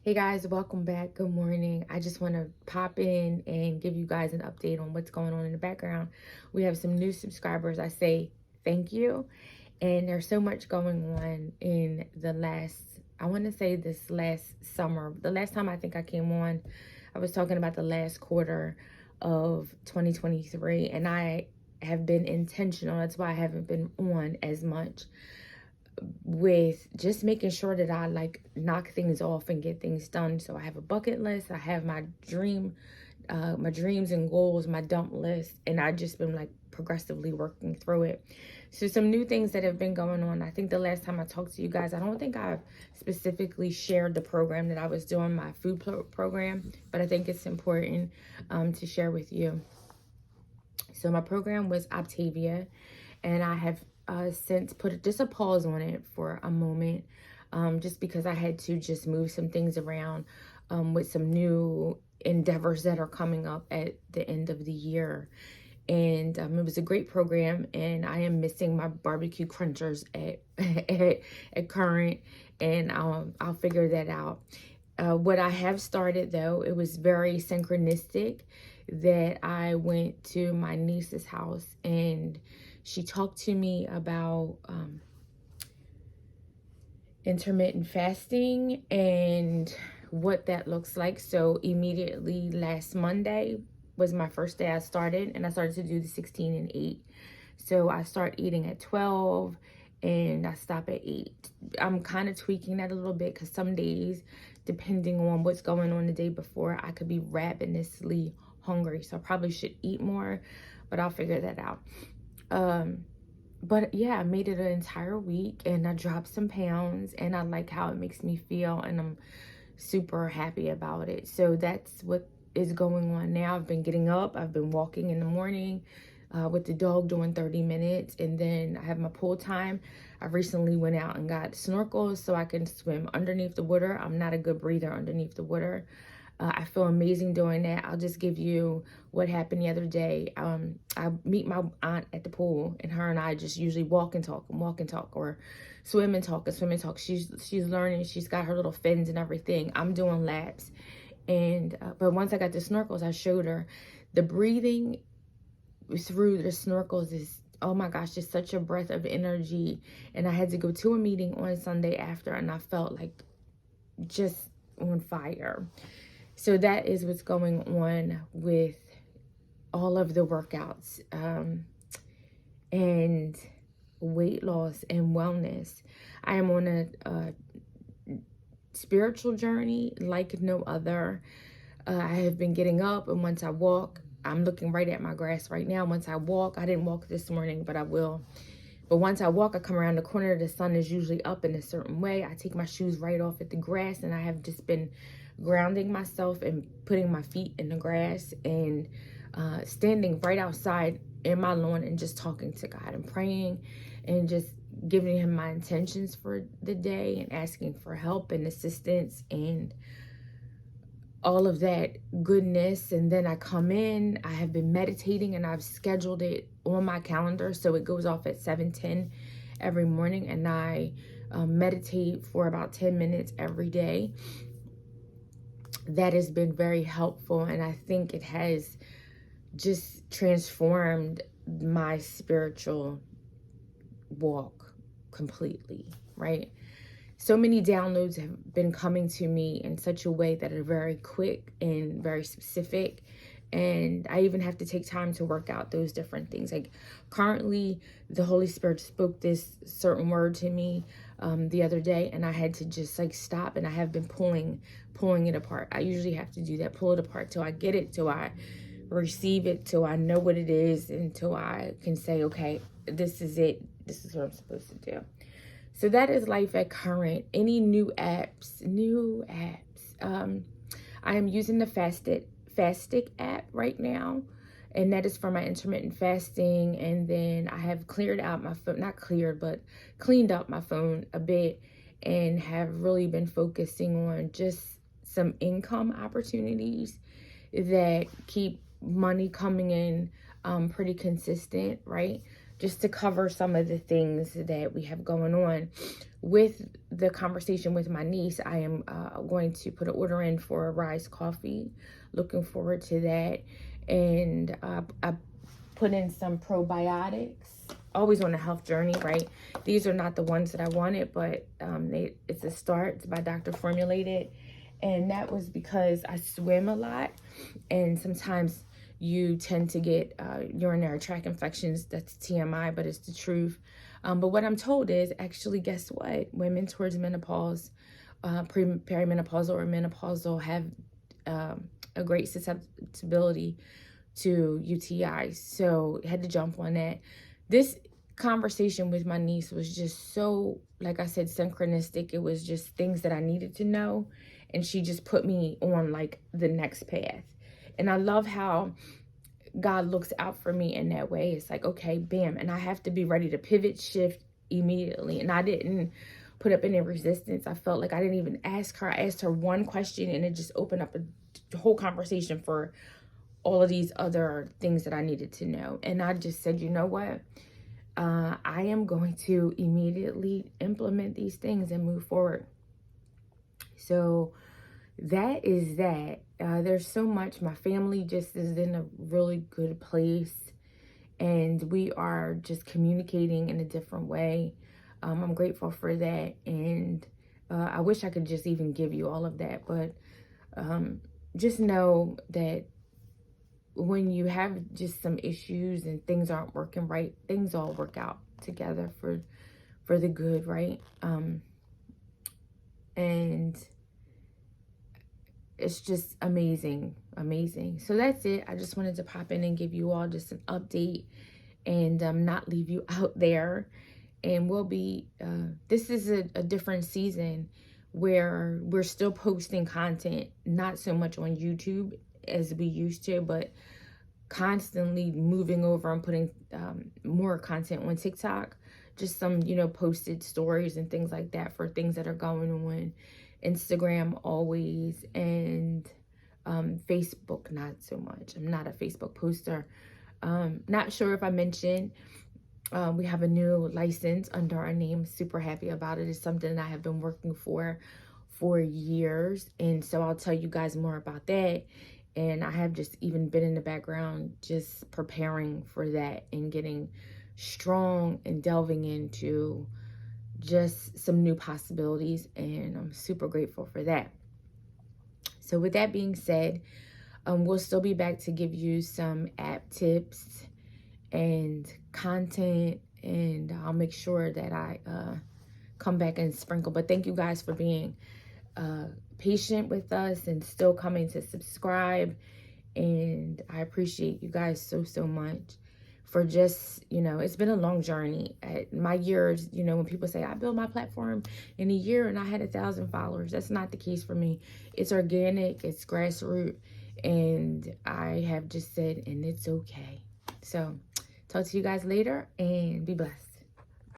Hey guys, welcome back. Good morning. I just want to pop in and give you guys an update on what's going on in the background. We have some new subscribers. I say thank you. And there's so much going on in I want to say this last summer. The last time I think I came on, I was talking about the last quarter of 2023, and I have been intentional. That's why I haven't been on as much with just making sure that I knock things off and get things done. So I have a bucket list. I have my dreams and goals, my dump list, and I just been progressively working through it. So some new things that have been going on. I think the last time I talked to you guys, I don't think I've specifically shared the program that I was doing, my food program, but I think it's important to share with you. So my program was Optavia, and I have since put just a pause on it for a moment, just because I had to just move some things around with some new endeavors that are coming up at the end of the year. And it was a great program, and I am missing my barbecue crunchers at current, and I'll figure that out. What I have started, though, it was very synchronistic that I went to my niece's house, and she talked to me about intermittent fasting and what that looks like. So immediately last Monday was my first day I started, and I started to do the 16 and 8. So I start eating at 12 and I stop at 8. I'm kind of tweaking that a little bit because some days, depending on what's going on the day before, I could be ravenously hungry. So I probably should eat more, but I'll figure that out. But yeah, I made it an entire week, and I dropped some pounds, and I like how it makes me feel, and I'm super happy about it. So that's what is going on now. I've been getting up, I've been walking in the morning with the dog, doing 30 minutes, and then I have my pool time. I recently went out and got snorkels so I can swim underneath the water. I'm not a good breather underneath the water. I feel amazing doing that. I'll just give you what happened the other day. I meet my aunt at the pool, and her and I just usually walk and talk, or swim and talk, She's learning. She's got her little fins and everything. I'm doing laps, and but once I got the snorkels, I showed her the breathing through the snorkels is, oh my gosh, just such a breath of energy. And I had to go to a meeting on Sunday after, and I felt like just on fire. So that is what's going on with all of the workouts and weight loss and wellness. I am on a spiritual journey like no other. I have been getting up, and once I walk, I'm looking right at my grass right now. Once I walk, I didn't walk this morning, but I will. But once I walk, I come around the corner, the sun is usually up in a certain way. I take my shoes right off at the grass, and I have just been grounding myself and putting my feet in the grass and standing right outside in my lawn and just talking to God and praying and just giving him my intentions for the day and asking for help and assistance and all of that goodness. And then I come in, I have been meditating, and I've scheduled it on my calendar so it goes off at 7:10 every morning, and I meditate for about 10 minutes every day. That has been very helpful, and I think it has just transformed my spiritual walk completely, right? So many downloads have been coming to me in such a way that are very quick and very specific. And I even have to take time to work out those different things. Like currently, the Holy Spirit spoke this certain word to me the other day, and I had to just stop. And I have been pulling it apart. I usually have to do that, pull it apart till I get it, till I receive it, till I know what it is, until I can say, okay, this is it. This is what I'm supposed to do. So that is life at current. Any new apps? I am using the Fastic app right now, and that is for my intermittent fasting. And then I have cleared out my phone, not cleared, but cleaned up my phone a bit, and have really been focusing on just some income opportunities that keep money coming in pretty consistent, right? Just to cover some of the things that we have going on. with the conversation with my niece, I am going to put an order in for a Rise coffee. Looking forward to that. And I put in some probiotics. Always on a health journey, right? These are not the ones that I wanted, but it's a start. It's by Dr. Formulated. And that was because I swim a lot. And sometimes you tend to get urinary tract infections. That's TMI, but it's the truth. But what I'm told is, actually, guess what? Women towards menopause, perimenopausal or menopausal, have a great susceptibility to UTIs. So I had to jump on that. This conversation with my niece was just so, like I said, synchronistic. It was just things that I needed to know. And she just put me on like the next path. And I love how God looks out for me in that way. It's like, okay, bam. And I have to be ready to pivot, shift immediately. And I didn't put up any resistance. I felt like I didn't even ask her. I asked her one question and it just opened up a whole conversation for all of these other things that I needed to know. And I just said, you know what? I am going to immediately implement these things and move forward. So that is that. There's so much. My family just is in a really good place, and we are just communicating in a different way. I'm grateful for that, and I wish I could just even give you all of that, but just know that when you have just some issues and things aren't working right, things all work out together for the good, right? And it's just amazing. So that's it. I just wanted to pop in and give you all just an update and not leave you out there. And we'll be, this is a different season where we're still posting content, not so much on YouTube as we used to, but constantly moving over and putting more content on TikTok, just some, posted stories and things like that for things that are going on. Instagram always, and Facebook not so much. I'm not a Facebook poster. Not sure if I mentioned we have a new license under our name. Super happy about it. It's something that I have been working for years, and so I'll tell you guys more about that. And I have just even been in the background just preparing for that and getting strong and delving into just some new possibilities, and I'm super grateful for that. So with that being said, we'll still be back to give you some app tips and content, and I'll make sure that I come back and sprinkle. But thank you guys for being patient with us and still coming to subscribe, and I appreciate you guys so much for just, it's been a long journey. At my years, when people say I built my platform in a year and I had 1,000 followers, that's not the case for me. It's organic, it's grassroots, and I have just said, and it's okay. So talk to you guys later, and be blessed.